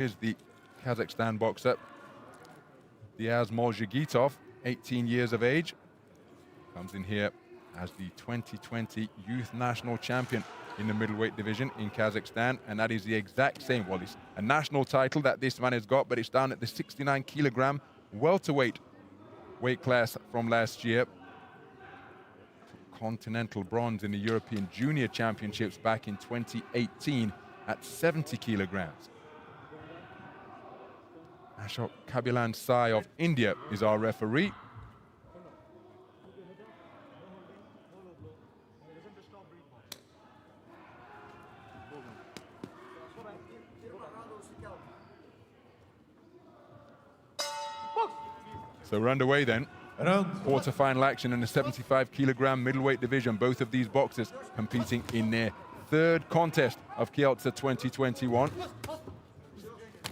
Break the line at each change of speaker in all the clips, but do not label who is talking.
Here's the Kazakhstan boxer, MOLZHIGITOV, 18 years of age. Comes in here as the 2020 Youth National Champion in the middleweight division in Kazakhstan. And that is the exact same, well, it's a national title that this man has got, but it's down at the 69 kilogram welterweight weight class from last year. Continental bronze in the European Junior Championships back in 2018 at 70 kilograms. Ashok Kabilan Sai of India is our referee. So we're underway then. Quarter-final action in the 75 kilogram middleweight division. Both of these boxers competing in their third contest of Kielce 2021.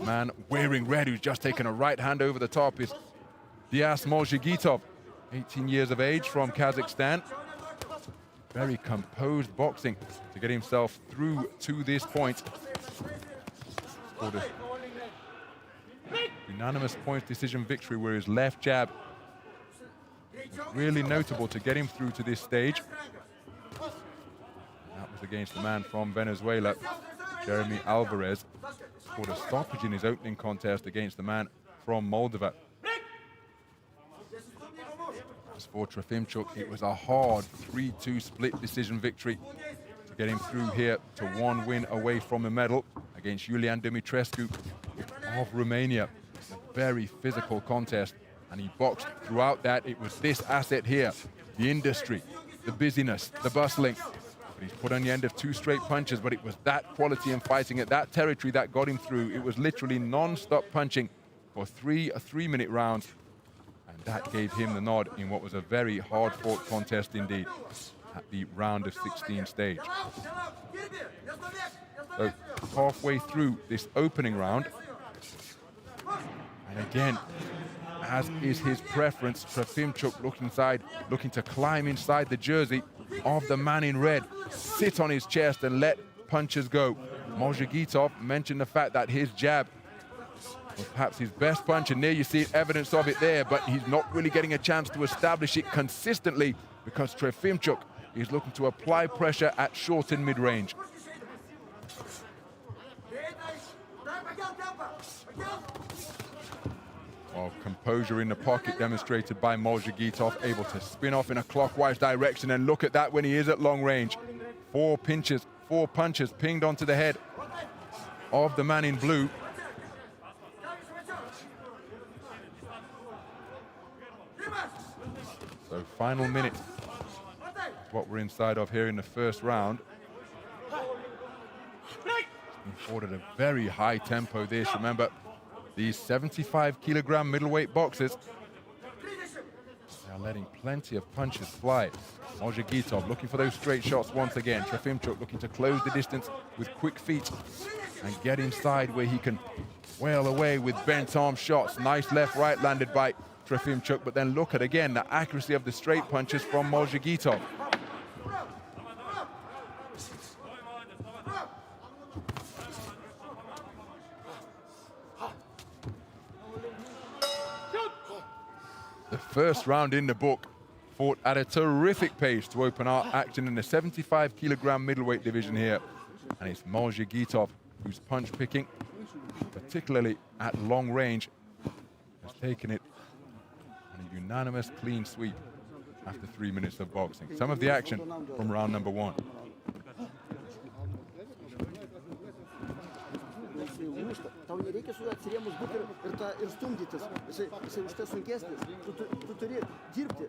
Man wearing red who's just taken a right hand over the top is MOLZHIGITOV, 18 years of age from Kazakhstan. Very composed boxing to get himself through to this point. Scored a unanimous points decision victory where his left jab was really notable to get him through to this stage. And that was against the man from Venezuela, Jeremy Alvarez. Scored a stoppage in his opening contest against the man from Moldova. As for TROFIMCUK, it was a hard 3-2 split decision victory to get him through here to one win away from a medal against Iulian Dumitrescu of Romania. A very physical contest, and he boxed throughout that. It was this asset here, the industry, the busyness, the bustling. But he's put on the end of 2 straight punches, but it was that quality in fighting at that territory that got him through. It was literally non-stop punching for 3 3-minute rounds, and that gave him the nod in what was a very hard-fought contest indeed at the round of 16 stage. So halfway through this opening round, and again, as is his preference, TROFIMCUK looking to climb inside the jersey of the man in red, sit on his chest and let punches go. MOLZHIGITOV mentioned the fact that his jab was perhaps his best punch, and there you see evidence of it there, but he's not really getting a chance to establish it consistently because TROFIMCUK is looking to apply pressure at short and mid-range. Well, composure in the pocket demonstrated by MOLZHIGITOV, able to spin off in a clockwise direction, and look at that when he is at long range. 4 punches pinged onto the head of the man in blue. So final minute, what we're inside of here in the first round. He fought at a very high tempo this, remember. These 75 kilogram middleweight boxers, they are letting plenty of punches fly. MOLZHIGITOV looking for those straight shots once again. TROFIMCUK looking to close the distance with quick feet and get inside where he can wail away with bent arm shots. Nice left right landed by TROFIMCUK, but then look at again the accuracy of the straight punches from MOLZHIGITOV. The first round in the book fought at a terrific pace to open our action in the 75 kilogram middleweight division here. And it's MOLZHIGITOV whose punch picking, particularly at long range, has taken it on a unanimous clean sweep after 3 minutes of boxing. Some of the action from round number 1.
Tau nereikia su juo atsirėmus būti ir stumdytis. Jisai už tai sunkesnis. Tu turi dirbti.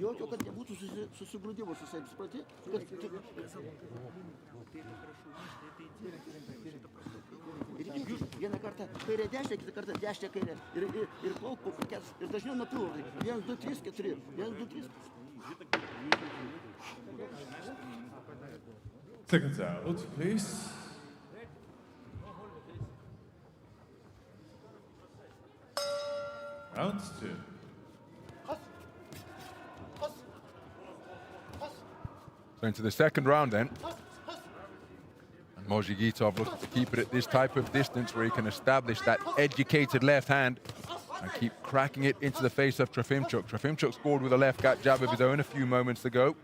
Jokio, kad nebūtų susigrūdimo su savim. Supranti? Ir vieną kartą kairę dešinę, kitą kartą dešinę kairę. Ir plauk po 4. Ir dažniau nuo pilvo. 1, 2, 3, 4. 1, 2, 3.
Seconds out, please. Round 2.
So into the second round then. And MOLZHIGITOV looking to keep it at this type of distance where he can establish that educated left hand and keep cracking it into the face of TROFIMCUK. TROFIMCUK scored with a left gut jab of his own a few moments ago.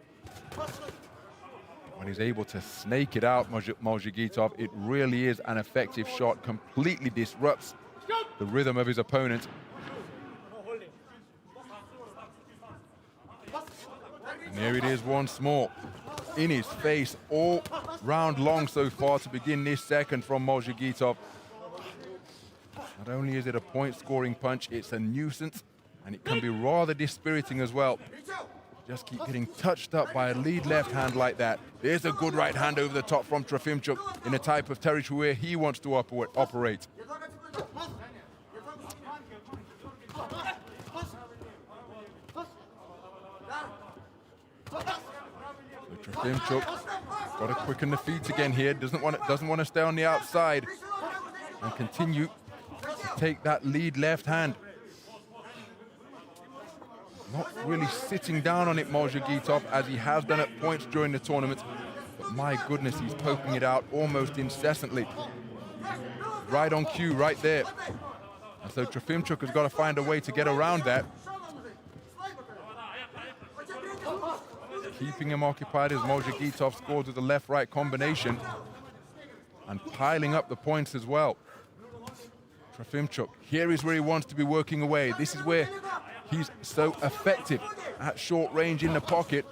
When he's able to snake it out, MOLZHIGITOV, it really is an effective shot, completely disrupts the rhythm of his opponent. And there it is once more. In his face all round long so far to begin this second from MOLZHIGITOV. Not only is it a point-scoring punch, it's a nuisance, and it can be rather dispiriting as well. Just keep getting touched up by a lead left hand like that. There's a good right hand over the top from TROFIMCUK in a type of territory where he wants to operate. TROFIMCUK got to quicken the feet again here. Doesn't want to stay on the outside and continue to take that lead left hand. Not really sitting down on it, MOLZHIGITOV, as he has done at points during the tournament. But my goodness, he's poking it out almost incessantly. Right on cue, right there. And so TROFIMCUK has got to find a way to get around that. Keeping him occupied as MOLZHIGITOV scores with a left-right combination and piling up the points as well. TROFIMCUK, here is where he wants to be working away. This is where he's so effective at short range in the pocket.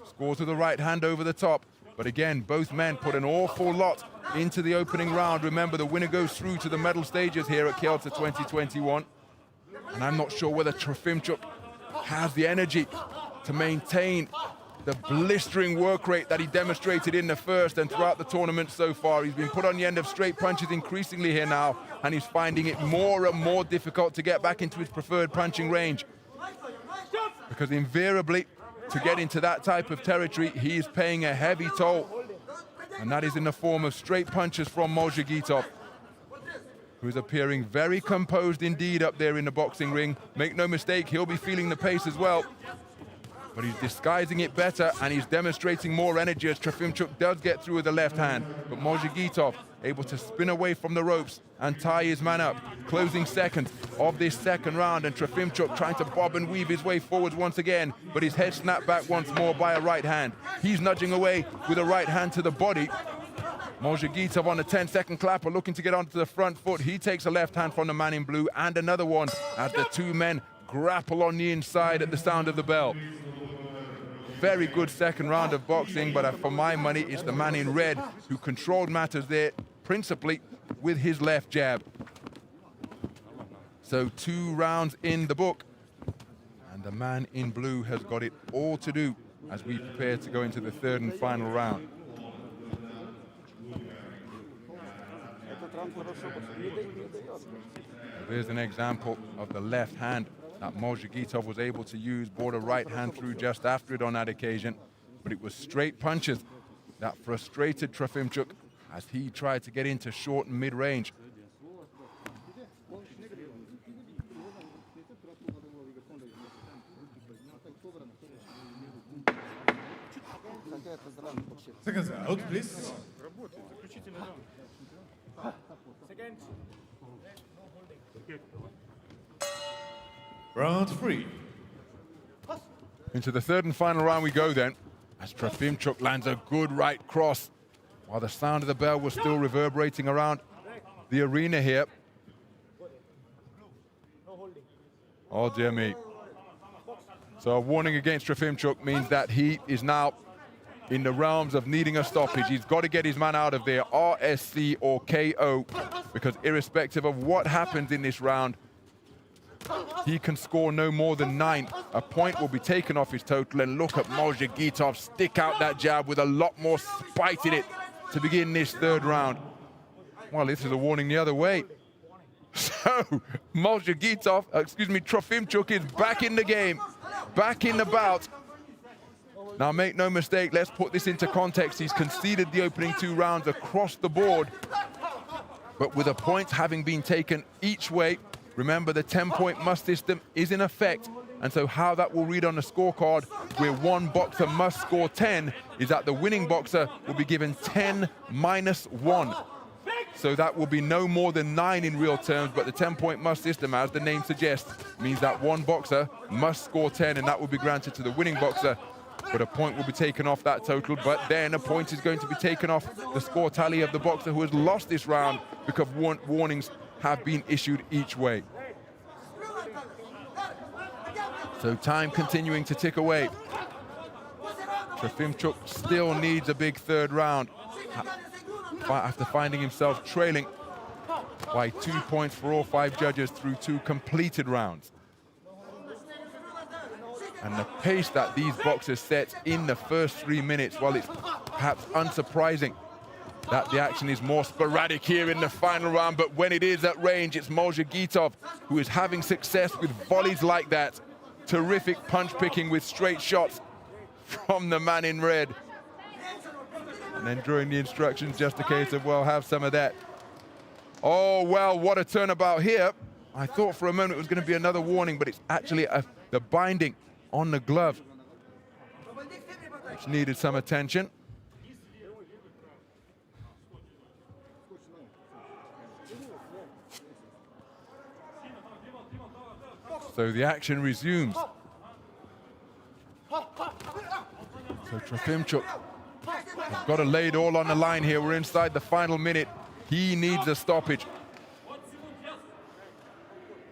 Scores with the right hand over the top. But again, both men put an awful lot into the opening round. Remember, the winner goes through to the medal stages here at Kielce 2021. And I'm not sure whether TROFIMCUK has the energy to maintain the blistering work rate that he demonstrated in the first and throughout the tournament so far. He's been put on the end of straight punches increasingly here now, and he's finding it more and more difficult to get back into his preferred punching range. Because invariably, to get into that type of territory, he is paying a heavy toll. And that is in the form of straight punches from MOLZHIGITOV, who is appearing very composed indeed up there in the boxing ring. Make no mistake, he'll be feeling the pace as well. But he's disguising it better, and he's demonstrating more energy as TROFIMCUK does get through with the left hand. But MOLZHIGITOV able to spin away from the ropes and tie his man up. Closing seconds of this second round, and TROFIMCUK trying to bob and weave his way forwards once again, but his head snapped back once more by a right hand. He's nudging away with a right hand to the body. MOLZHIGITOV on a 10-second clapper, looking to get onto the front foot. He takes a left hand from the man in blue, and another one as the two men grapple on the inside at the sound of the bell. Very good second round of boxing, but for my money, it's the man in red who controlled matters there, principally with his left jab. So 2 rounds in the book, and the man in blue has got it all to do as we prepare to go into the third and final round. There's an example of the left hand that MOLZHIGITOV was able to use, brought a right hand through just after it on that occasion, but it was straight punches that frustrated TROFIMCUK as he tried to get into short and mid-range.
Seconds out, please. Round 3.
Into the third and final round we go then, as TROFIMCUK lands a good right cross, while the sound of the bell was still reverberating around the arena here. Oh dear me. So a warning against TROFIMCUK means that he is now in the realms of needing a stoppage. He's got to get his man out of there, RSC or KO, because irrespective of what happens in this round, he can score no more than 9. A point will be taken off his total, and look at MOLZHIGITOV stick out that jab with a lot more spite in it to begin this third round. Well, this is a warning the other way. So, TROFIMCUK is back in the game, back in the bout. Now, make no mistake, let's put this into context. He's conceded the opening 2 rounds across the board, but with the points having been taken each way. Remember, the 10-point must system is in effect, And so how that will read on the scorecard, where one boxer must score 10, is that the winning boxer will be given 10 minus 1. So that will be no more than 9 in real terms, but the 10-point must system, as the name suggests, means that one boxer must score 10, and that will be granted to the winning boxer. But a point will be taken off that total, but then a point is going to be taken off the score tally of the boxer who has lost this round, because warnings have been issued each way. So time continuing to tick away. TROFIMCUK still needs a big third round after finding himself trailing by 2 points for all 5 judges through 2 completed rounds. And the pace that these boxers set in the first 3 minutes, well, it's perhaps unsurprising that the action is more sporadic here in the final round, but when it is at range, it's MOLZHIGITOV who is having success with volleys like that. Terrific punch picking with straight shots from the man in red. And then during the instructions, just a case of, well, have some of that. Oh, well, what a turnabout here. I thought for a moment it was going to be another warning, but it's actually the binding on the glove, which needed some attention. So the action resumes. So TROFIMCUK has got to lay it all on the line here. We're inside the final minute. He needs a stoppage.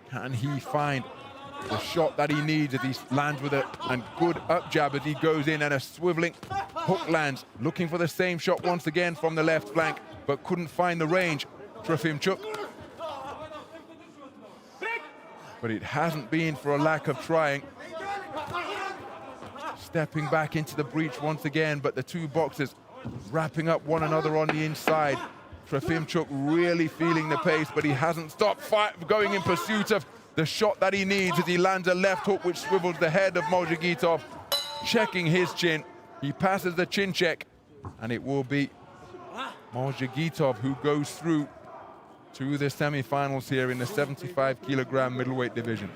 Can he find the shot that he needs as he lands with a good up jab as he goes in, and a swiveling hook lands, looking for the same shot once again from the left flank, but couldn't find the range, TROFIMCUK. But it hasn't been for a lack of trying. Stepping back into the breach once again, but the two boxers wrapping up one another on the inside. TROFIMCUK really feeling the pace, but he hasn't stopped going in pursuit of the shot that he needs as he lands a left hook which swivels the head of MOLZHIGITOV, checking his chin. He passes the chin check, and it will be MOLZHIGITOV who goes through to the semi-finals here in the 75kg middleweight division.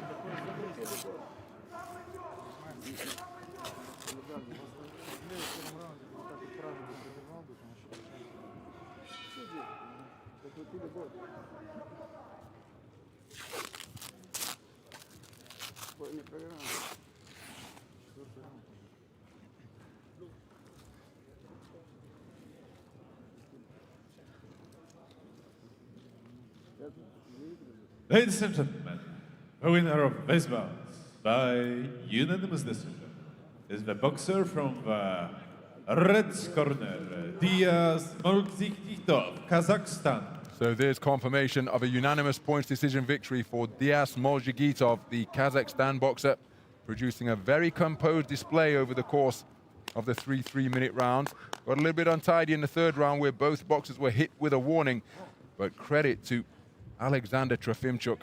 Ladies and gentlemen, the winner of this bout by unanimous decision is the boxer from the red corner, MOLZHIGITOV, Kazakhstan.
So there's confirmation of a unanimous points decision victory for MOLZHIGITOV, the Kazakhstan boxer, producing a very composed display over the course of the 3 3-minute rounds. Got a little bit untidy in the third round where both boxers were hit with a warning, but credit to Aleksandr TROFIMCUK,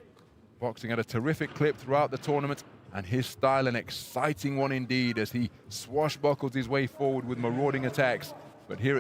boxing at a terrific clip throughout the tournament, and his style an exciting one indeed as he swashbuckles his way forward with marauding attacks. But here